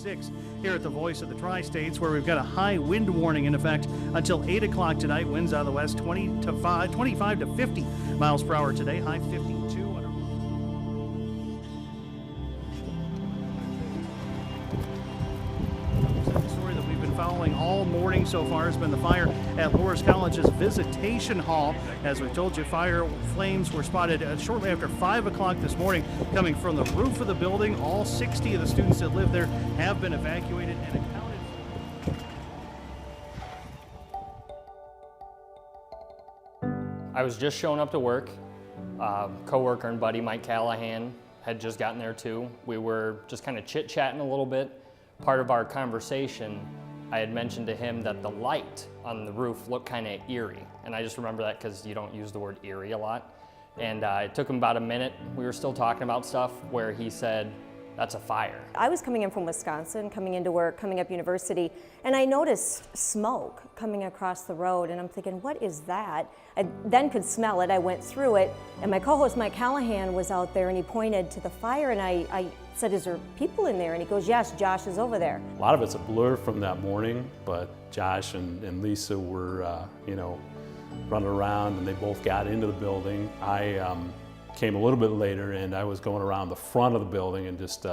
6 here at the Voice of the Tri-States, where we've got a high wind warning in effect until 8 o'clock tonight. Winds out of the west 25 to 50 miles per hour today, high 52. Following all morning so far has been the fire at Loras College's Visitation Hall. As we told you, fire flames were spotted shortly after 5 o'clock this morning coming from the roof of the building. All 60 of the students that live there have been evacuated and accounted for. I was just showing up to work. Co-worker and buddy Mike Callaghan had just gotten there too. We were just kind of chit-chatting a little bit. Part of our conversation, I had mentioned to him that the light on the roof looked kind of eerie. And I just remember that because you don't use the word eerie a lot. And it took him about a minute. We were still talking about stuff where he said, "That's a fire." I was coming in from Wisconsin, coming into work, coming up university, and I noticed smoke coming across the road, and I'm thinking, what is that? I then could smell it. I went through it, and my co-host Mike Callaghan was out there, and he pointed to the fire, and I said, "Is there people in there?" And he goes, "Yes, Josh is over there." A lot of it's a blur from that morning, but Josh and Lisa were, running around, and they both got into the building. I came a little bit later, and I was going around the front of the building and just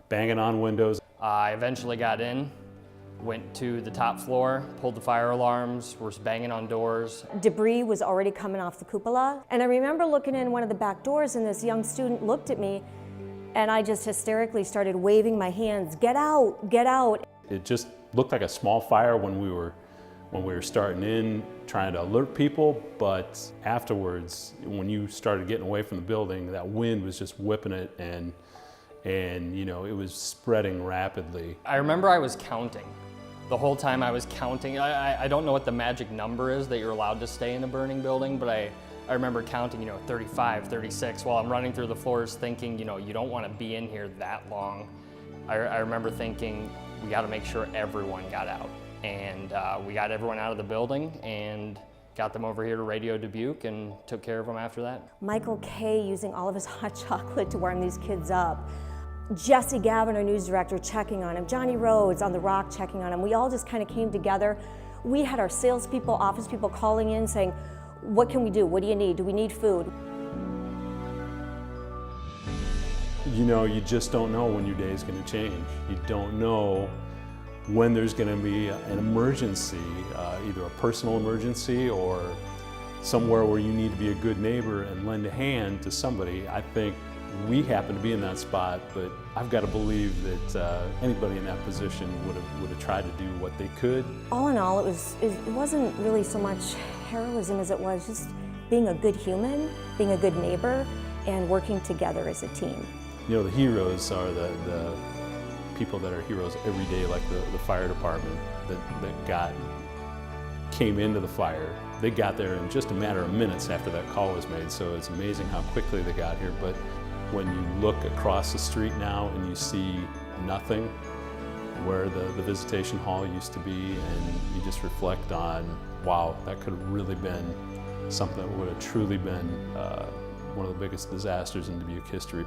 banging on windows. I eventually got in, went to the top floor, pulled the fire alarms, was banging on doors. Debris was already coming off the cupola, and I remember looking in one of the back doors, and this young student looked at me, and I just hysterically started waving my hands, "Get out, get out." It just looked like a small fire when we were starting in, trying to alert people, but afterwards, when you started getting away from the building, that wind was just whipping it, and it was spreading rapidly. I remember I was counting. The whole time I was counting. I don't know what the magic number is that you're allowed to stay in a burning building, but I remember counting, 35, 36, while I'm running through the floors thinking, you don't want to be in here that long. I remember thinking, we got to make sure everyone got out. And we got everyone out of the building and got them over here to Radio Dubuque and took care of them after that. Michael Kay using all of his hot chocolate to warm these kids up. Jesse Gavin, our news director, checking on him. Johnny Rhodes on the Rock checking on him. We all just kind of came together. We had our salespeople, office people calling in saying, "What can we do? What do you need? Do we need food?" You just don't know when your day is going to change. You don't know when there's going to be an emergency, either a personal emergency or somewhere where you need to be a good neighbor and lend a hand to somebody. I think we happen to be in that spot, but I've got to believe that anybody in that position would have tried to do what they could. All in all, it wasn't really so much heroism as it was just being a good human, being a good neighbor, and working together as a team. The heroes are the people that are heroes every day, like the fire department that came into the fire. They got there in just a matter of minutes after that call was made, so it's amazing how quickly they got here. But when you look across the street now and you see nothing where the Visitation Hall used to be, and you just reflect on, wow, that could have really been something that would have truly been one of the biggest disasters in Dubuque history.